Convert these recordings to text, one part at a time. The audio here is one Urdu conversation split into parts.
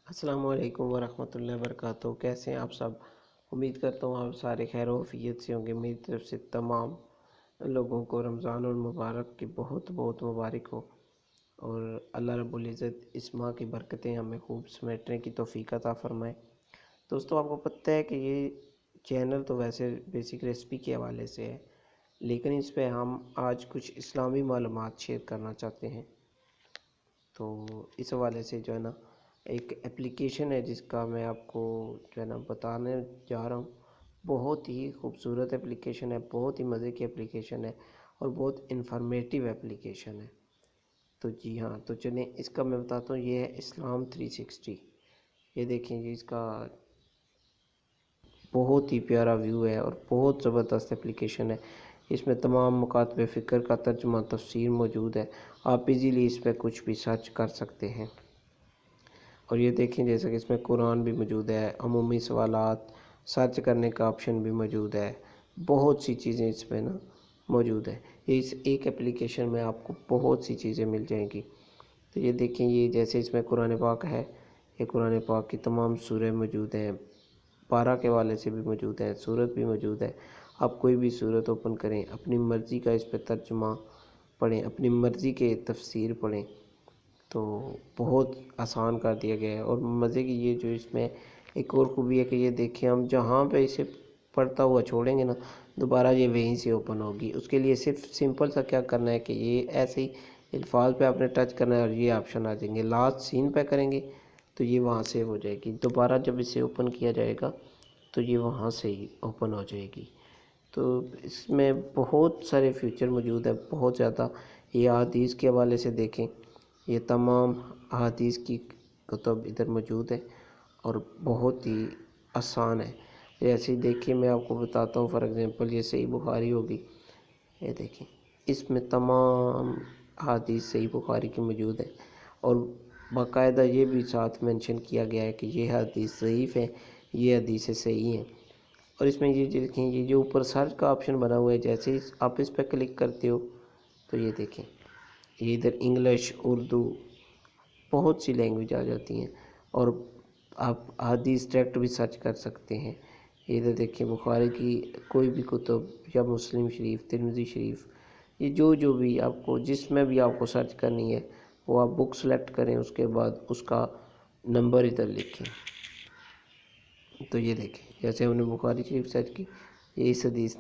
السلام علیکم ورحمۃ اللہ وبرکاتہ۔ کیسے ہیں آپ سب؟ امید کرتا ہوں آپ سارے خیر و عافیت سے ہوں گے۔ میری طرف سے تمام لوگوں کو رمضان المبارک کی بہت بہت مبارک ہو، اور اللہ رب العزت اس ماہ کی برکتیں ہمیں خوب سمیٹنے کی توفیق عطا فرمائے۔ دوستو، آپ کو پتہ ہے کہ یہ چینل تو ویسے بیسک ریسپی کے حوالے سے ہے، لیکن اس پہ ہم آج کچھ اسلامی معلومات شیئر کرنا چاہتے ہیں۔ تو اس حوالے سے جو ہے نا، ایک اپلیکیشن ہے جس کا میں آپ کو جو ہے نا بتانے جا رہا ہوں۔ بہت ہی خوبصورت اپلیکیشن ہے، بہت ہی مزے کی اپلیکیشن ہے، اور بہت انفارمیٹیو اپلیکیشن ہے۔ تو جی ہاں، تو چلیں اس کا میں بتاتا ہوں۔ یہ ہے اسلام 360۔ یہ دیکھیں جی، اس کا بہت ہی پیارا ویو ہے اور بہت زبردست اپلیکیشن ہے۔ اس میں تمام مکاتب فکر کا ترجمہ تفسیر موجود ہے۔ آپ ایزیلی اس پہ کچھ بھی سرچ کر سکتے ہیں۔ اور یہ دیکھیں، جیسا کہ اس میں قرآن بھی موجود ہے، عمومی سوالات سرچ کرنے کا آپشن بھی موجود ہے، بہت سی چیزیں اس میں نا موجود ہے۔ اس ایک اپلیکیشن میں آپ کو بہت سی چیزیں مل جائیں گی۔ تو یہ دیکھیں، یہ جیسے اس میں قرآن پاک ہے، یہ قرآن پاک کی تمام سورہ موجود ہیں، پارہ کے والے سے بھی موجود ہے، سورت بھی موجود ہے۔ آپ کوئی بھی سورت اوپن کریں، اپنی مرضی کا اس پہ ترجمہ پڑھیں، اپنی مرضی کے تفسیر پڑھیں، تو بہت آسان کر دیا گیا ہے۔ اور مزے کی یہ جو اس میں ایک اور خوبی ہے کہ یہ دیکھیں، ہم جہاں پہ اسے پڑھتا ہوا چھوڑیں گے نا، دوبارہ یہ وہیں سے اوپن ہوگی۔ اس کے لیے صرف سمپل سا کیا کرنا ہے کہ یہ ایسے ہی الفاظ پہ آپ نے ٹچ کرنا ہے اور یہ آپشن آ جائیں گے۔ لاسٹ سین پہ کریں گے تو یہ وہاں سے ہو جائے گی۔ دوبارہ جب اسے اوپن کیا جائے گا تو یہ وہاں سے ہی اوپن ہو جائے گی۔ تو اس میں بہت سارے فیچر موجود ہے، بہت زیادہ۔ یہ احادیث کے حوالے سے دیکھیں، یہ تمام احادیث کی کتب ادھر موجود ہے اور بہت ہی آسان ہے۔ جیسے ہی دیکھیں، میں آپ کو بتاتا ہوں، فار ایگزامپل یہ صحیح بخاری ہوگی، یہ دیکھیں اس میں تمام احادیث صحیح بخاری کی موجود ہے، اور باقاعدہ یہ بھی ساتھ مینشن کیا گیا ہے کہ یہ حدیث ضعیف ہے، یہ حدیثیں صحیح ہیں۔ اور اس میں یہ دیکھیں، یہ جو اوپر سرچ کا آپشن بنا ہوا ہے، جیسے ہی آپ اس پہ کلک کرتے ہو تو یہ دیکھیں، یہ ادھر انگلش، اردو، بہت سی لینگویج آ جاتی ہیں، اور آپ حدیث ڈائریکٹ بھی سرچ کر سکتے ہیں۔ ادھر دیکھیں، بخاری کی کوئی بھی کتب یا مسلم شریف، ترمذی شریف، یہ جو بھی آپ کو، جس میں بھی آپ کو سرچ کرنی ہے، وہ آپ بک سلیکٹ کریں، اس کے بعد اس کا نمبر ادھر لکھیں۔ تو یہ دیکھیں، جیسے ہم نے بخاری شریف سرچ کی، یہ اس حدیث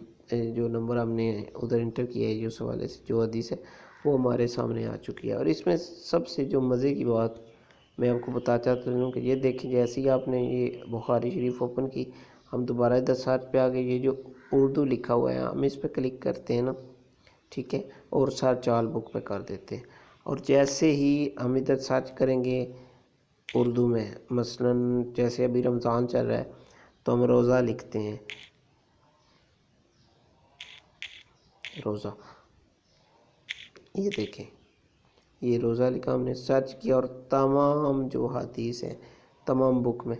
جو نمبر ہم نے ادھر انٹر کیا ہے، اس حوالے سے جو حدیث ہے وہ ہمارے سامنے آ چکی ہے۔ اور اس میں سب سے جو مزے کی بات میں آپ کو بتا چاہتا ہوں کہ یہ دیکھیں، جیسے ہی آپ نے یہ بخاری شریف اوپن کی، ہم دوبارہ ادھر سرچ پہ آ گئے، یہ جو اردو لکھا ہوا ہے، ہم اس پہ کلک کرتے ہیں نا، ٹھیک ہے، اور سرچ آل بک پہ کر دیتے ہیں۔ اور جیسے ہی ہم ادھر سرچ کریں گے اردو میں، مثلا جیسے ابھی رمضان چل رہا ہے تو ہم روزہ لکھتے ہیں، روزہ، یہ دیکھیں، یہ روزہ لکھا، ہم نے سرچ کیا، اور تمام جو حدیث ہیں تمام بک میں،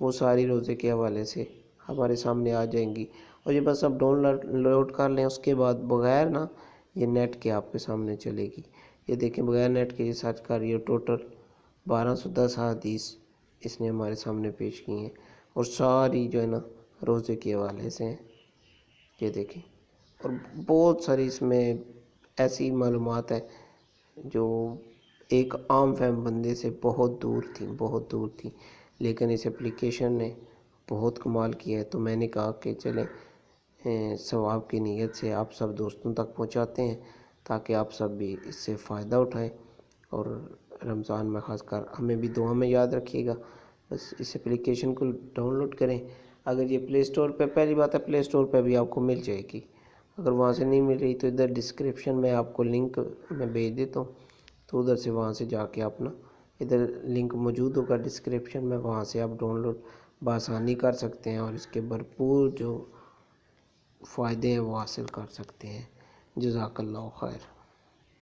وہ ساری روزے کے حوالے سے ہمارے سامنے آ جائیں گی۔ اور یہ بس اب ڈاؤن لوڈ کر لیں، اس کے بعد بغیر نا یہ نیٹ کے آپ کے سامنے چلے گی۔ یہ دیکھیں، بغیر نیٹ کے یہ سرچ کر رہی ہے، ٹوٹل 1210 حدیث اس نے ہمارے سامنے پیش کی ہیں، اور ساری جو ہے نا روزے کے حوالے سے ہیں، یہ دیکھیں۔ اور بہت ساری اس میں ایسی معلومات ہیں جو ایک عام فہم بندے سے بہت دور تھی، لیکن اس اپلیکیشن نے بہت کمال کیا ہے۔ تو میں نے کہا کہ چلیں ثواب کی نیت سے آپ سب دوستوں تک پہنچاتے ہیں، تاکہ آپ سب بھی اس سے فائدہ اٹھائیں، اور رمضان میں خاص کر ہمیں بھی دعا میں یاد رکھیے گا۔ بس اس اپلیکیشن کو ڈاؤن لوڈ کریں۔ اگر یہ پلے اسٹور پہ، پہلی بات ہے پلے اسٹور پہ بھی آپ کو مل جائے گی، اگر وہاں سے نہیں مل رہی تو ادھر ڈسکرپشن میں آپ کو لنک میں بھیج دیتا ہوں، تو ادھر سے وہاں سے جا کے اپنا ادھر لنک موجود ہوگا ڈسکرپشن میں، وہاں سے آپ ڈاؤن لوڈ بآسانی کر سکتے ہیں، اور اس کے بھرپور جو فائدے ہیں وہ حاصل کر سکتے ہیں۔ جزاک اللہ خیر۔